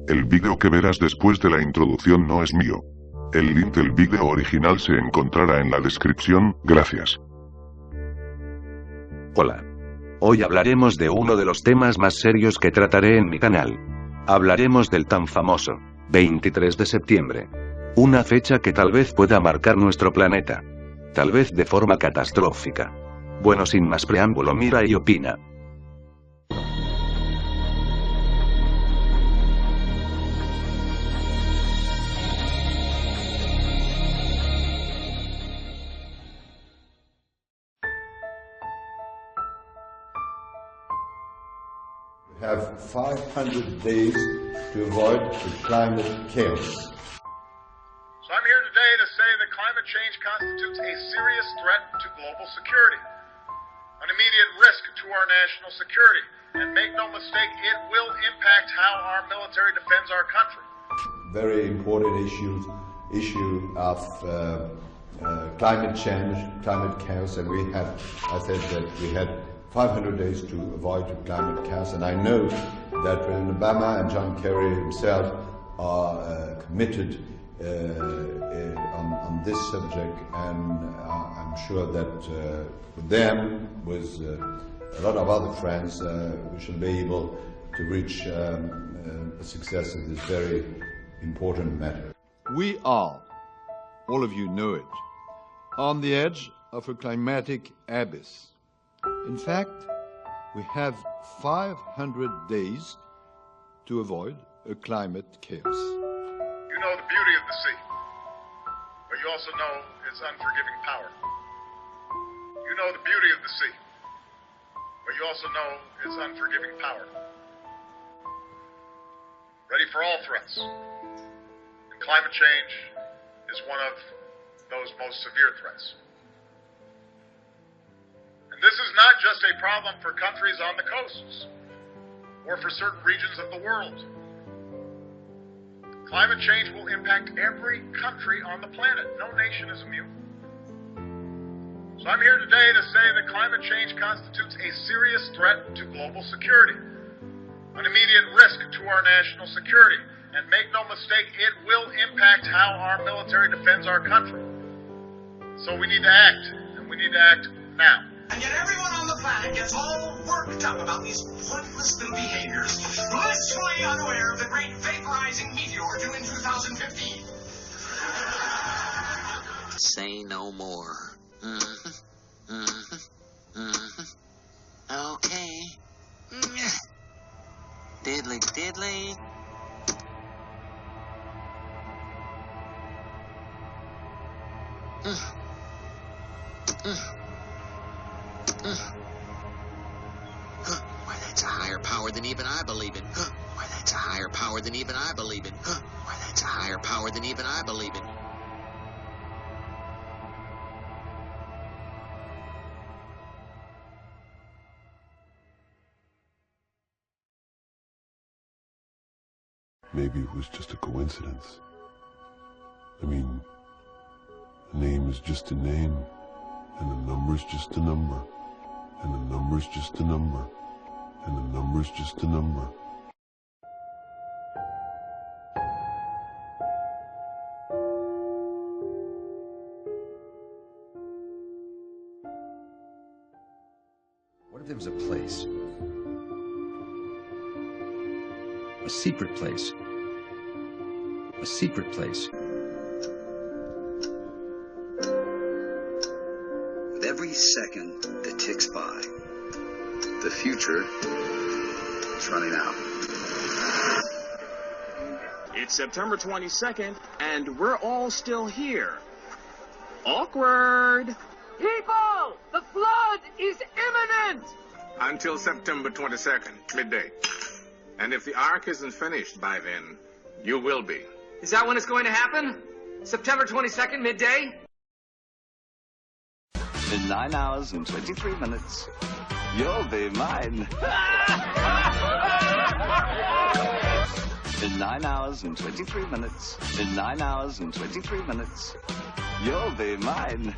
El vídeo que verás después de la introducción no es mío. El link del vídeo original se encontrará en la descripción, gracias. Hola. Hoy hablaremos de uno de los temas más serios que trataré en mi canal. Hablaremos del tan famoso 23 de septiembre. Una fecha que tal vez pueda marcar nuestro planeta. Tal vez de forma catastrófica. Bueno, sin más preámbulo, mira y opina. Have 500 days to avoid the climate chaos. So I'm here today to say that climate change constitutes a serious threat to global security, an immediate risk to our national security, and make no mistake, it will impact how our military defends our country. Very important issue of climate change, climate chaos, and I said that we had 500 days to avoid climate chaos, and I know that President Obama and John Kerry himself are committed on this subject, and I'm sure that with them, with a lot of other friends, we shall be able to reach a success in this very important matter. We are, all of you know it, on the edge of a climatic abyss. In fact, we have 500 days to avoid a climate chaos. You know the beauty of the sea, but you also know its unforgiving power. You know the beauty of the sea, but you also know its unforgiving power. Ready for all threats. And climate change is one of those most severe threats. And this is not just a problem for countries on the coasts or for certain regions of the world. Climate change will impact every country on the planet. No nation is immune. So I'm here today to say that climate change constitutes a serious threat to global security, an immediate risk to our national security, and make no mistake, it will impact how our military defends our country. So we need to act, and we need to act now. And yet everyone on the planet gets all worked up about these pointless little behaviors, blissfully unaware of the great vaporizing meteor due in 2015. Say no more. Okay. Diddly diddly. Why, that's a higher power than even I believe in. Why, that's a higher power than even I believe in. Why, that's a higher power than even I believe in. Maybe it was just a coincidence. I mean, a name is just a name, and a number's just a number, and a number's just a number, and a number's just a number. What if there was a place? A secret place. A secret place. With every second that ticks by, the future is running out. It's September 22nd, and we're all still here. Awkward. People, the flood is imminent! Until September 22nd, midday. And if the ark isn't finished by then, you will be. Is that when it's going to happen? September 22nd, midday? In 9 hours and 23 minutes, you'll be mine. In 9 hours and 23 minutes, in 9 hours and 23 minutes, you'll be mine.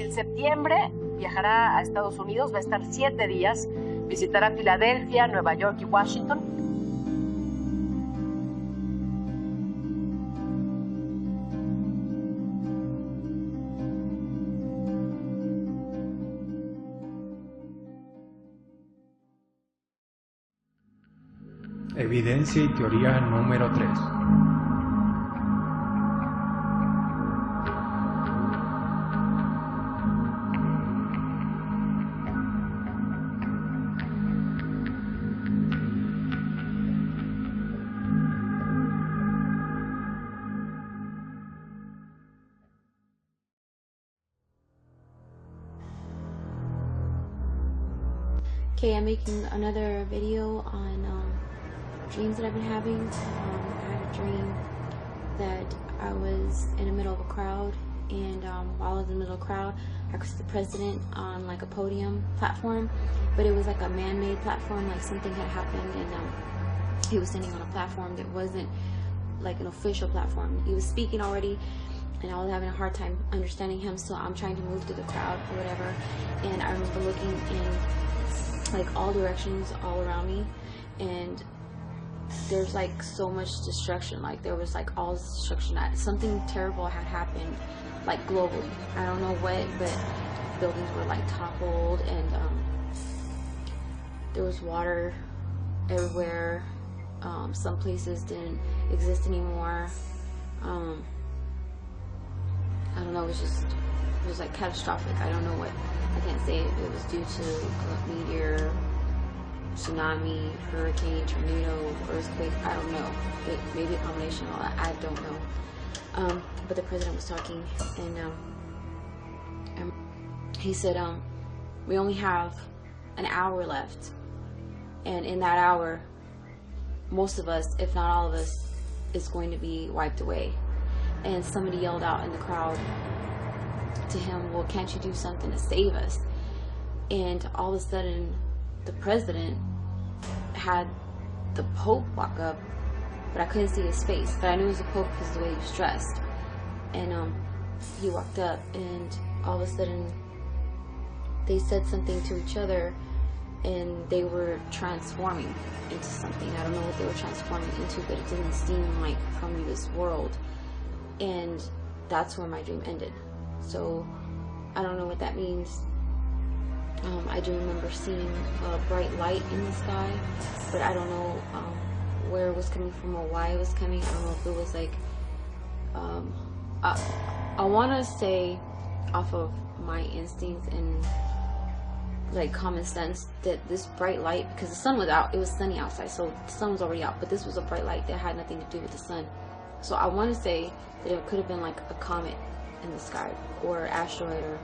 En septiembre viajará a Estados Unidos, va a estar 7 días, visitará Filadelfia, Nueva York y Washington. Evidencia y teoría número 3. Okay, I'm making another video on dreams that I've been having. I had a dream that I was in the middle of a crowd, and while I was in the middle of the crowd, I could see the president on like a podium platform, but it was like a man-made platform, like something had happened, and he was standing on a platform that wasn't like an official platform. He was speaking already, and I was having a hard time understanding him, so I'm trying to move through the crowd or whatever, and I remember looking in like all directions all around me, and there's like so much destruction. Like there was like all this destruction. Something terrible had happened, like globally. I don't know what, but buildings were like toppled, and there was water everywhere. Some places didn't exist anymore. I don't know. It was like catastrophic. I don't know what. I can't say it was due to a meteor, tsunami, hurricane, tornado, earthquake. I don't know. It may be a combination of all that. I don't know. But the president was talking, and he said, we only have an hour left, and in that hour, most of us, if not all of us, is going to be wiped away. And somebody yelled out in the crowd to him, well, can't you do something to save us? And all of a sudden, the president had the Pope walk up, but I couldn't see his face, but I knew it was the Pope because of the way he was dressed. And he walked up, and all of a sudden they said something to each other, and they were transforming into something. I don't know what they were transforming into, but it didn't seem like from this world. And that's where my dream ended. So I don't know what that means. I do remember seeing a bright light in the sky, but I don't know where it was coming from or why it was coming. I don't know if it was like, I want to say off of my instincts and like common sense that this bright light, because the sun was out, it was sunny outside, so the sun was already out, but this was a bright light that had nothing to do with the sun. So I want to say that it could have been like a comet in the sky, or asteroid, or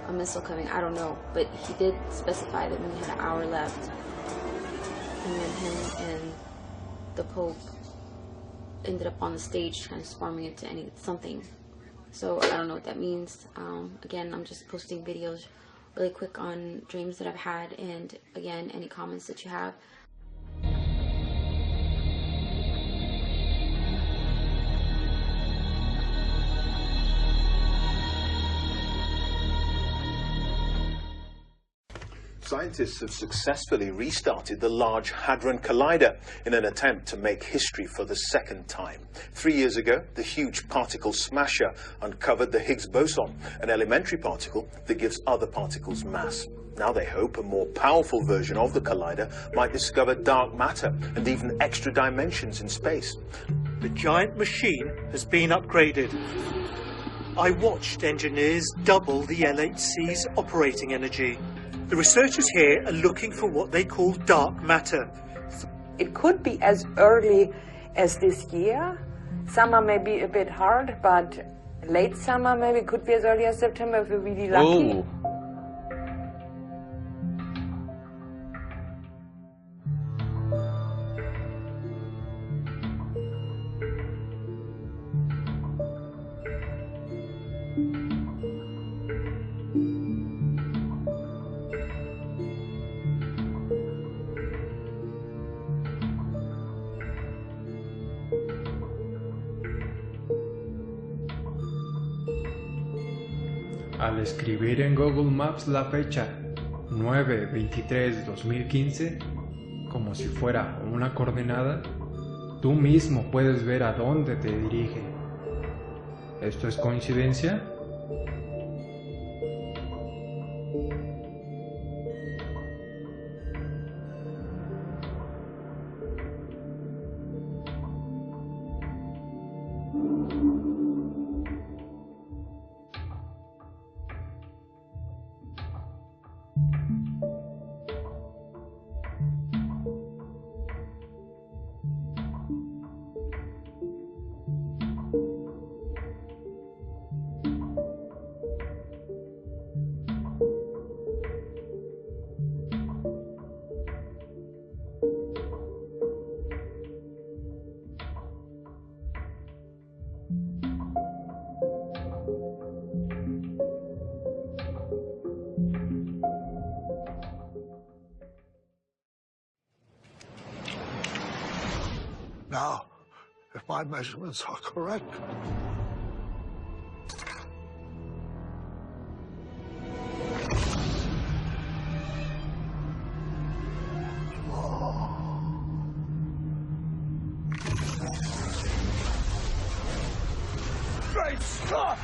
a missile coming. I don't know, but he did specify that we had an hour left, and then him and the Pope ended up on the stage transforming into something. So I don't know what that means. Again, I'm just posting videos really quick on dreams that I've had, and again, any comments that you have. Scientists have successfully restarted the Large Hadron Collider in an attempt to make history for the second time. 3 years ago, the huge particle smasher uncovered the Higgs boson, an elementary particle that gives other particles mass. Now they hope a more powerful version of the collider might discover dark matter and even extra dimensions in space. The giant machine has been upgraded. I watched engineers double the LHC's operating energy. The researchers here are looking for what they call dark matter. It could be as early as this year. Summer may be a bit hard, but late summer maybe could be as early as September if we're really lucky. Oh. Al escribir en Google Maps la fecha 9/23/2015, como si fuera una coordenada, tú mismo puedes ver a dónde te dirige. ¿Esto es coincidencia? Now, if my measurements are correct, great Scott!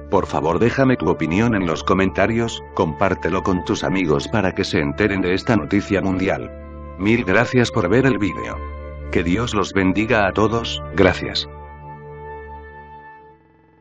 Por favor, déjame tu opinión en los comentarios, compártelo con tus amigos para que se enteren de esta noticia mundial. Mil gracias por ver el vídeo. Que Dios los bendiga a todos, gracias.